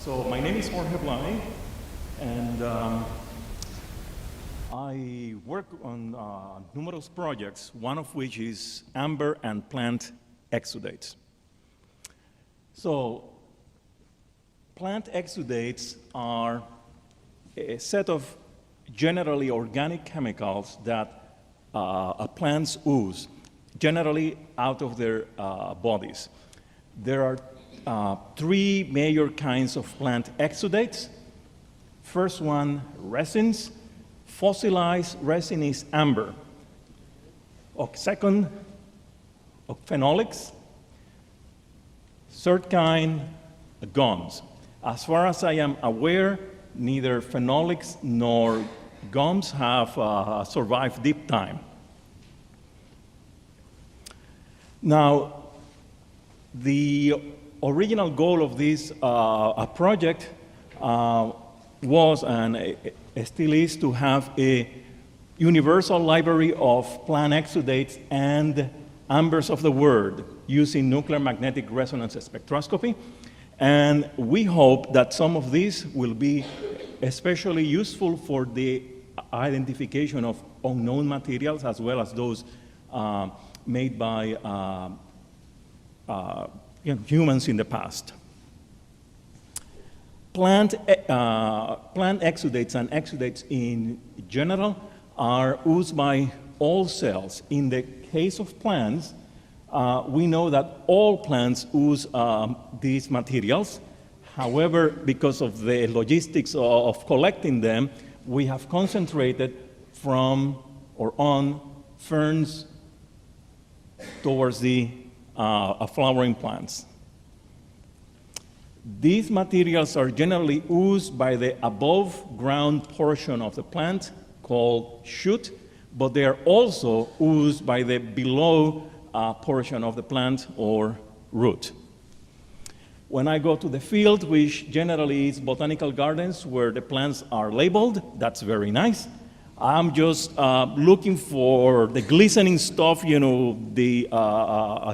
So my name is Jorge Blay, and I work on numerous projects, one of which is amber and plant exudates. So plant exudates are a set of generally organic chemicals that plants ooze, generally out of their bodies. There are three major kinds of plant exudates. First one, resins. Fossilized resin is amber. Second, phenolics. Third kind, gums. As far as I am aware, neither phenolics nor gums have survived deep time. Now, the original goal of this project was and still is to have a universal library of plant exudates and ambers of the world using nuclear magnetic resonance spectroscopy. And we hope that some of these will be especially useful for the identification of unknown materials as well as those made by humans in the past. Plant exudates and exudates in general are oozed by all cells. In the case of plants, we know that all plants ooze these materials. However, because of the logistics of collecting them, we have concentrated from or on ferns towards the flowering plants. These materials are generally oozed by the above-ground portion of the plant called shoot, but they are also oozed by the below portion of the plant or root. When I go to the field, which generally is botanical gardens where the plants are labeled, that's very nice. I'm just looking for the glistening stuff, you know, the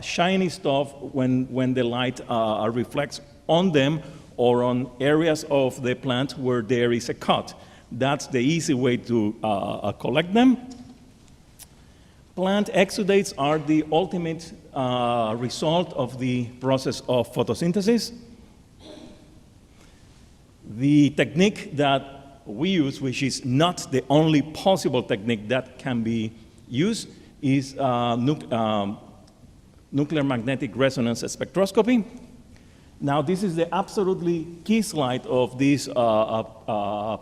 shiny stuff when the light reflects on them or on areas of the plant where there is a cut. That's the easy way to collect them. Plant exudates are the ultimate result of the process of photosynthesis. The technique that we use, which is not the only possible technique that can be used, is nuclear magnetic resonance spectroscopy. Now, this is the absolutely key slide of this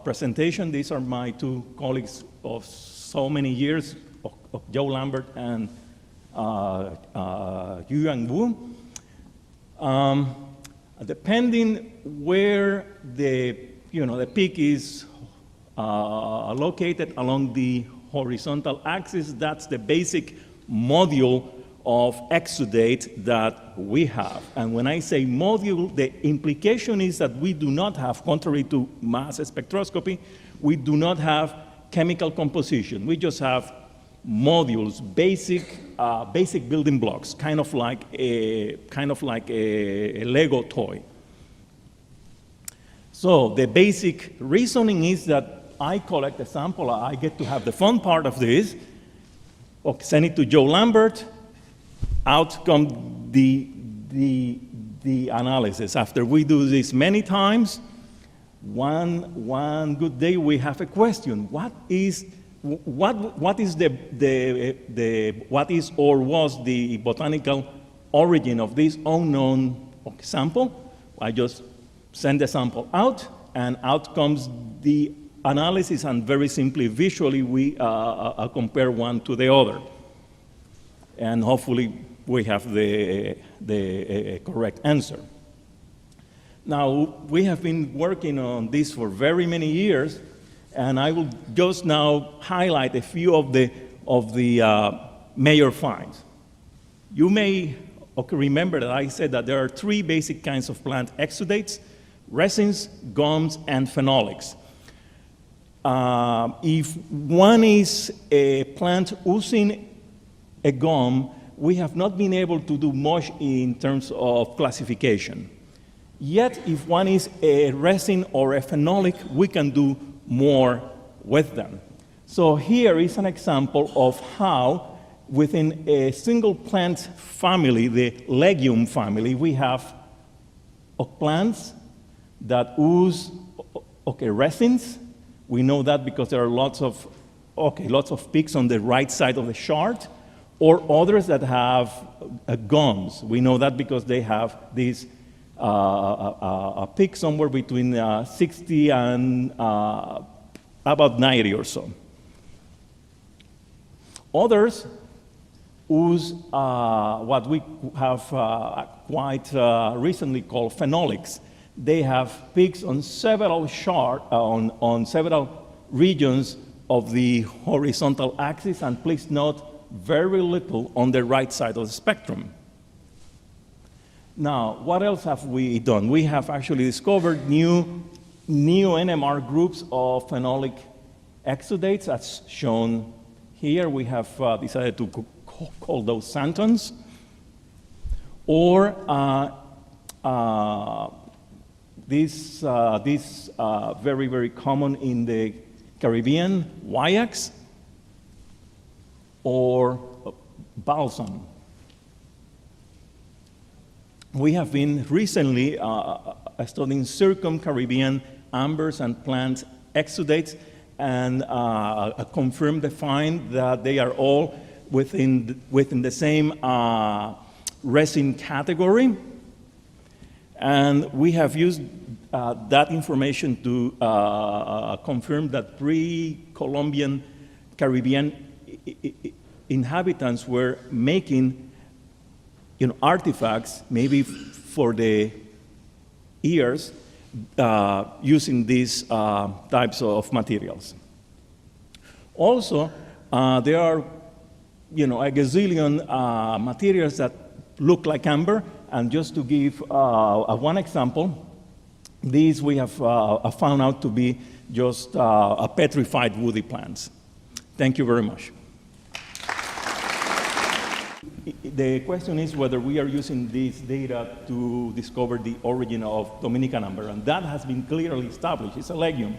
presentation. These are my two colleagues of so many years, of Joe Lambert and Yuan Wu. Depending where the peak is located along the horizontal axis, that's the basic module of exudate that we have. And when I say module, the implication is that we do not have, contrary to mass spectroscopy, we do not have chemical composition. We just have modules, basic building blocks, kind of like a Lego toy. So the basic reasoning is that I collect a sample, I get to have the fun part of this, send it to Joe Lambert, out come the analysis. After we do this many times, one good day we have a question: what is or was the botanical origin of this unknown sample? I just send the sample out, and out comes the analysis, and very simply, visually, we compare one to the other. And hopefully, we have the correct answer. Now, we have been working on this for very many years, and I will just now highlight a few of the major finds. You may remember that I said that there are three basic kinds of plant exudates: resins, gums, and phenolics. If one is a plant oozing a gum, we have not been able to do much in terms of classification. Yet, if one is a resin or a phenolic, we can do more with them. So here is an example of how, within a single plant family, the legume family, we have plants that ooze resins. We know that because there are lots of peaks on the right side of the chart, or others that have gums. We know that because they have these a peak somewhere between 60 and about 90 or so. Others ooze what we have quite recently called phenolics. They have peaks on several on several regions of the horizontal axis, and please note, very little on the right side of the spectrum. Now, what else have we done? We have actually discovered new NMR groups of phenolic exudates, as shown here. We have decided to call those xanthons. Or this very, very common in the Caribbean, Wayax, or balsam. We have been recently studying circum-Caribbean ambers and plant exudates, and confirmed the find that they are all within the same resin category. And we have used that information to confirm that pre-Columbian Caribbean inhabitants were making artifacts, maybe for the ears, using these types of materials. Also, there are a gazillion materials that look like amber, and just to give one example, these we have found out to be just petrified woody plants. Thank you very much. The question is whether we are using this data to discover the origin of Dominican amber, and that has been clearly established. It's a legume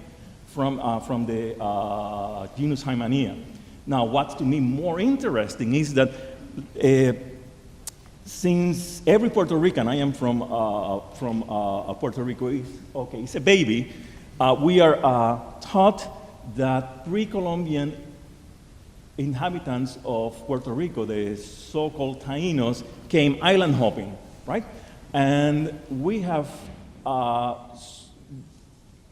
from the genus Hymanea. Now, what's to me more interesting is that since every Puerto Rican, I am from Puerto Rico, is a baby, we are taught that pre-Columbian inhabitants of Puerto Rico, the so-called Taínos, came island hopping, right? And we have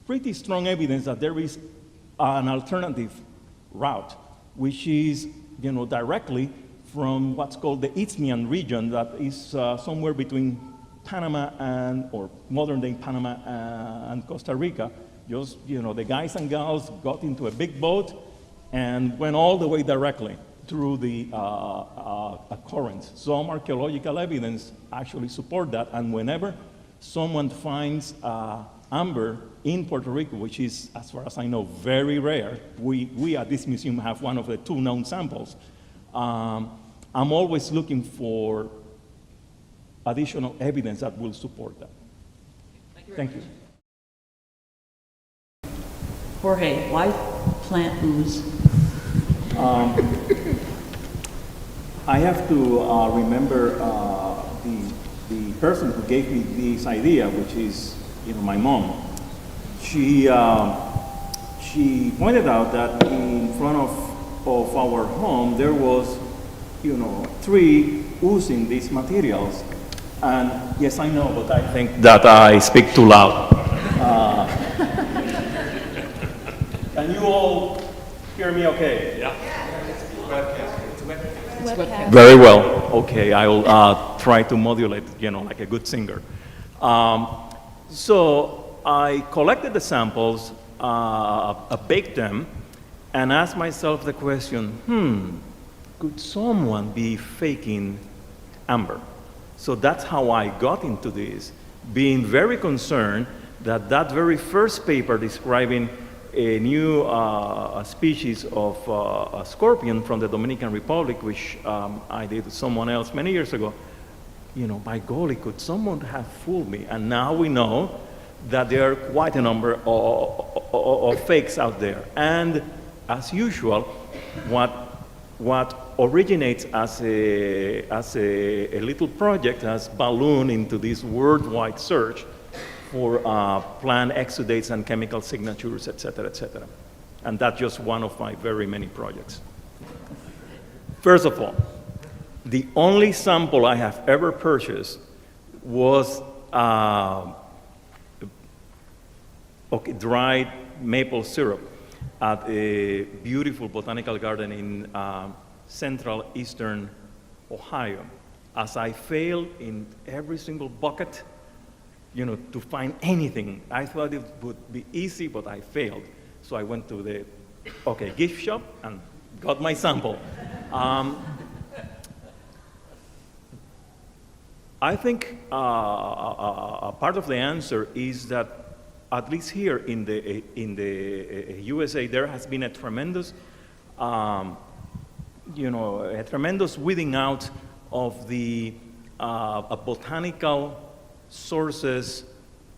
pretty strong evidence that there is an alternative route, which is, directly from what's called the Isthmian region, that is somewhere between Panama or modern-day Panama and Costa Rica. Just, the guys and gals got into a big boat and went all the way directly through the currents. Some archaeological evidence actually support that, and whenever someone finds amber in Puerto Rico, which is, as far as I know, very rare, we at this museum have one of the 2 known samples. I'm always looking for additional evidence that will support that. Thank you. Jorge, why plant ooze? I have to remember the person who gave me this idea, which is my mom. She pointed out that in front of our home there was tree oozing these materials, and yes, I know, but I think that I speak too loud. Can you all hear me okay? Yeah. It's webcast. Very well. Okay, I'll try to modulate, like a good singer. So I collected the samples, baked them, and asked myself the question, could someone be faking amber? So that's how I got into this, being very concerned that very first paper describing a new species of scorpion from the Dominican Republic, which I did with someone else many years ago, by golly, could someone have fooled me? And now we know that there are quite a number of fakes out there. And as usual, what originates as a little project has ballooned into this worldwide search for plant exudates and chemical signatures, et cetera, et cetera. And that's just one of my very many projects. First of all, the only sample I have ever purchased was dried maple syrup at a beautiful botanical garden in central eastern Ohio. As I failed in every single bucket, to find anything, I thought it would be easy, but I failed. So I went to the gift shop and got my sample. I think a part of the answer is that at least here in the USA, there has been a tremendous, weeding out of the botanical sources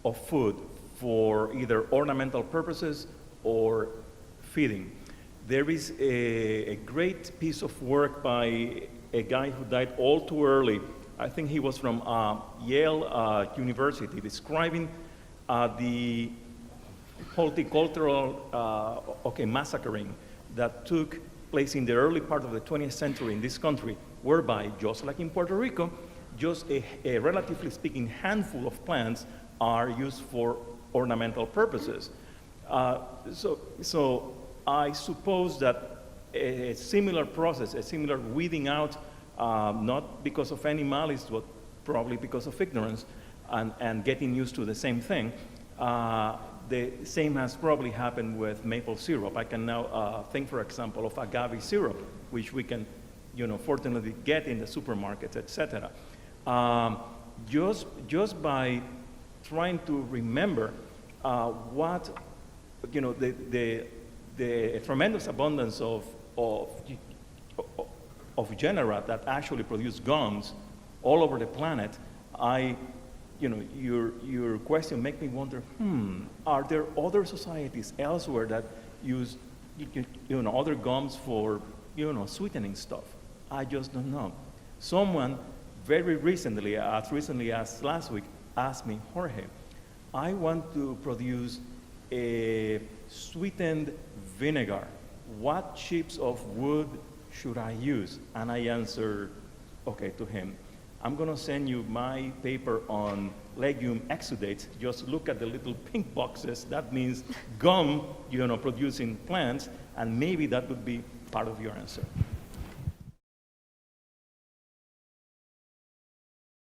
of food for either ornamental purposes or feeding. There is a great piece of work by a guy who died all too early. I think he was from Yale University, describing the horticultural massacring that took place in the early part of the 20th century in this country, whereby, just like in Puerto Rico, just a relatively speaking handful of plants are used for ornamental purposes. So I suppose that a similar process, a similar weeding out, not because of any malice, but probably because of ignorance and getting used to the same thing, the same has probably happened with maple syrup. I can now think, for example, of agave syrup, which we can, fortunately get in the supermarkets, etc. Just by trying to remember what, the tremendous abundance of genera that actually produce gums all over the planet, your question makes me wonder, are there other societies elsewhere that use, other gums for, sweetening stuff? I just don't know. Someone very recently, as recently as last week, asked me, Jorge, I want to produce a sweetened vinegar. What chips of wood should I use? And I answered, to him, I'm going to send you my paper on legume exudates. Just look at the little pink boxes. That means gum, producing plants, and maybe that would be part of your answer.